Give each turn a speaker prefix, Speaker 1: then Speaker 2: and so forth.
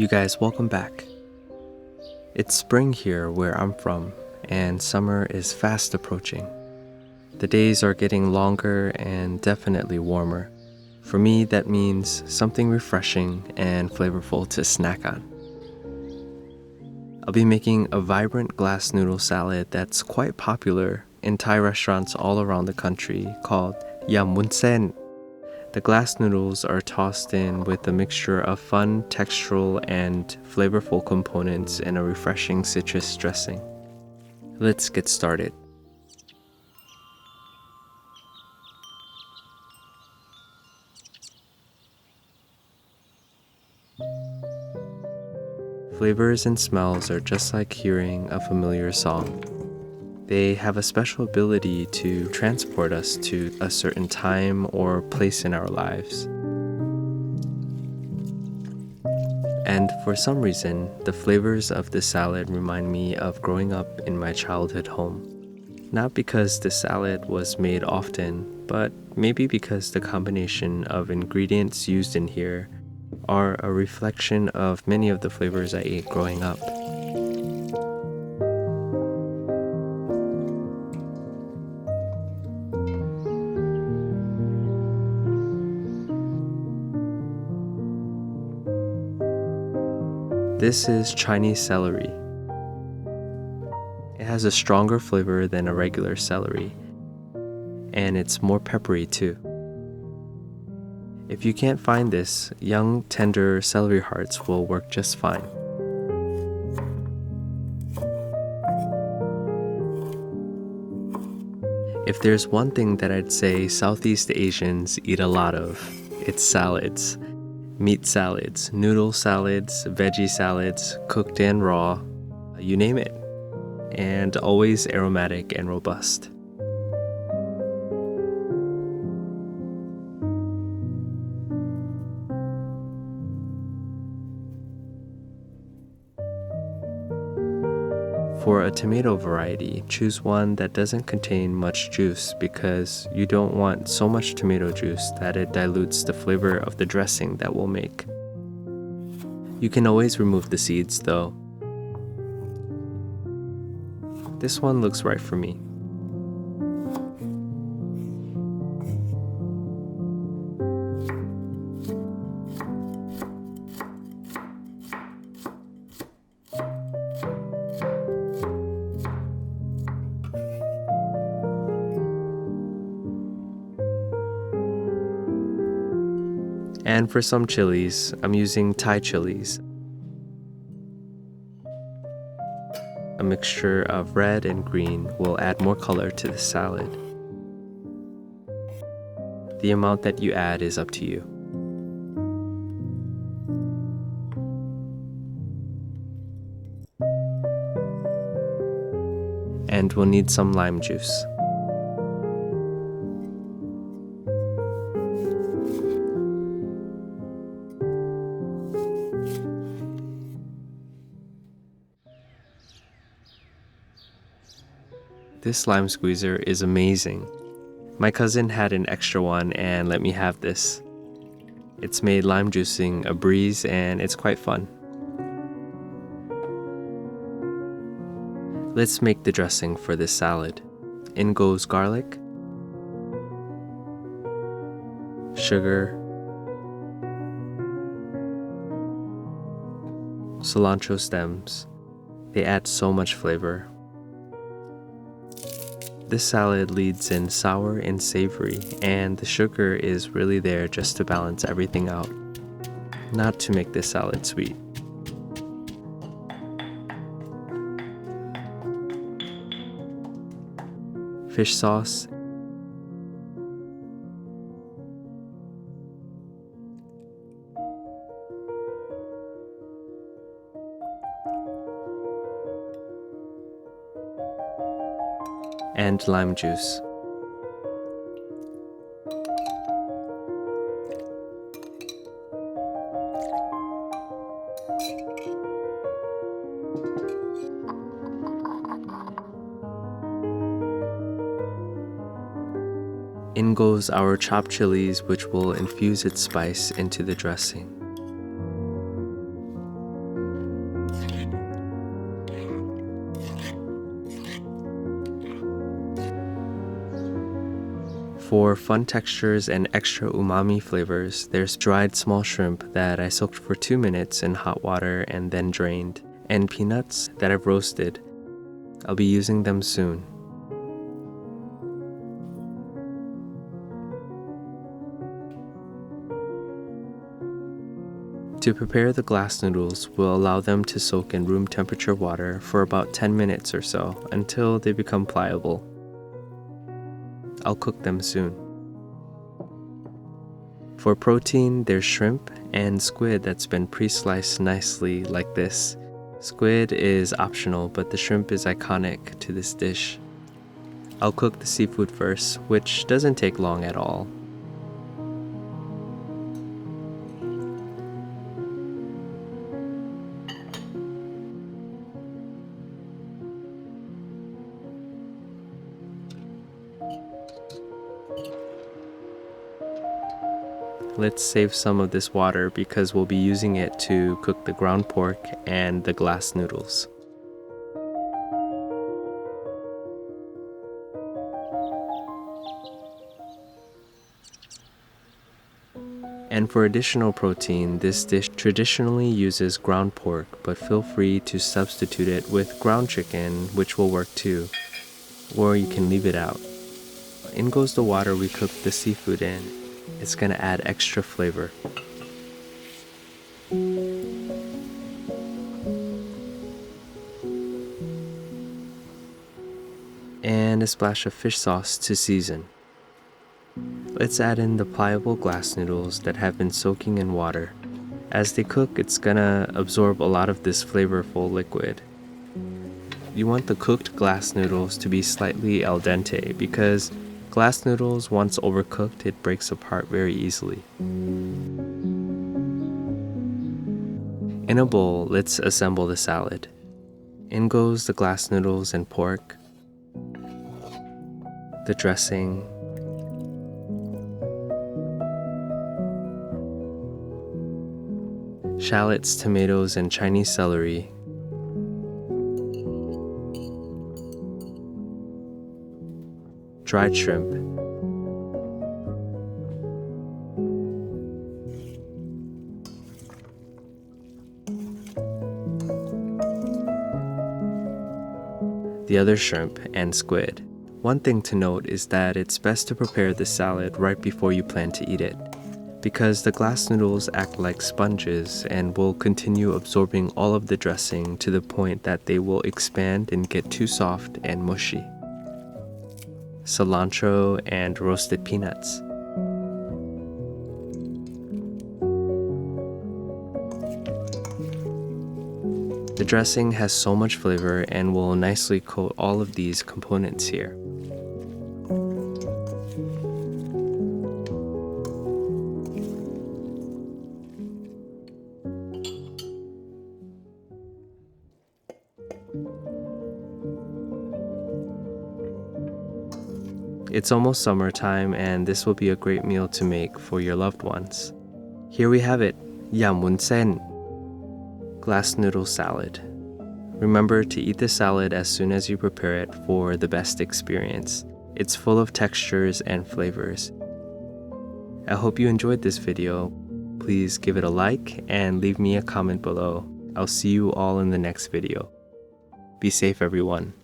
Speaker 1: You guys, welcome back. It's spring here where I'm from, and summer is fast approaching. The days are getting longer and definitely warmer. For me, that means something refreshing and flavorful to snack on. I'll be making a vibrant glass noodle salad that's quite popular in Thai restaurants all around the country called yำว n นเส้น. The glass noodles are tossed in with a mixture of fun, textural, and flavorful components in a refreshing citrus dressing. Let's get started. Flavors and smells are just like hearing a familiar song. They have a special ability to transport us to a certain time or place in our lives. And for some reason, the flavors of the salad remind me of growing up in my childhood home. Not because the salad was made often, but maybe because the combination of ingredients used in here are a reflection of many of the flavors I ate growing up. This is Chinese celery. It has a stronger flavor than a regular celery, and it's more peppery too. If you can't find this, young, tender celery hearts will work just fine. If there's one thing that I'd say Southeast Asians eat a lot of, it's salads. Meat salads, noodle salads, veggie salads, cooked and raw, you name it, and always aromatic and robust. For a tomato variety, choose one that doesn't contain much juice because you don't want so much tomato juice that it dilutes the flavor of the dressing that we'll make. You can always remove the seeds though. This one looks right for me. And for some chilies, I'm using Thai chilies. A mixture of red and green will add more color to the salad. The amount that you add is up to you. And we'll need some lime juice. This lime squeezer is amazing. My cousin had an extra one and let me have this. It's made lime juicing a breeze and it's quite fun. Let's make the dressing for this salad. In goes garlic, sugar, cilantro stems. They add so much flavor. This salad leads in sour and savory, and the sugar is really there just to balance everything out, not to make this salad sweet. Fish sauce, and lime juice. In goes our chopped chilies, which will infuse its spice into the dressing. For fun textures and extra umami flavors, there's dried small shrimp that I soaked for 2 minutes in hot water and then drained, and peanuts that I've roasted. I'll be using them soon. To prepare the glass noodles, we'll allow them to soak in room temperature water for about 10 minutes or so until they become pliable. I'll cook them soon. For protein, there's shrimp and squid that's been pre-sliced nicely like this. Squid is optional, but the shrimp is iconic to this dish. I'll cook the seafood first, which doesn't take long at all. Let's save some of this water because we'll be using it to cook the ground pork and the glass noodles. And for additional protein, this dish traditionally uses ground pork, but feel free to substitute it with ground chicken, which will work too. Or you can leave it out. In goes the water we cooked the seafood in. It's gonna add extra flavor. And a splash of fish sauce to season. Let's add in the pliable glass noodles that have been soaking in water. As they cook, it's gonna absorb a lot of this flavorful liquid. You want the cooked glass noodles to be slightly al dente because glass noodles, once overcooked, it breaks apart very easily. In a bowl, let's assemble the salad. In goes the glass noodles and pork, the dressing, shallots, tomatoes, and Chinese celery, dried shrimp, the other shrimp, and squid. One thing to note is that it's best to prepare the salad right before you plan to eat it, because the glass noodles act like sponges and will continue absorbing all of the dressing to the point that they will expand and get too soft and mushy. Cilantro and roasted peanuts. The dressing has so much flavor and will nicely coat all of these components here. It's almost summertime and this will be a great meal to make for your loved ones. Here we have it, yam Woon Sen, glass noodle salad. Remember to eat the salad as soon as you prepare it for the best experience. It's full of textures and flavors. I hope you enjoyed this video. Please give it a like and leave me a comment below. I'll see you all in the next video. Be safe, everyone.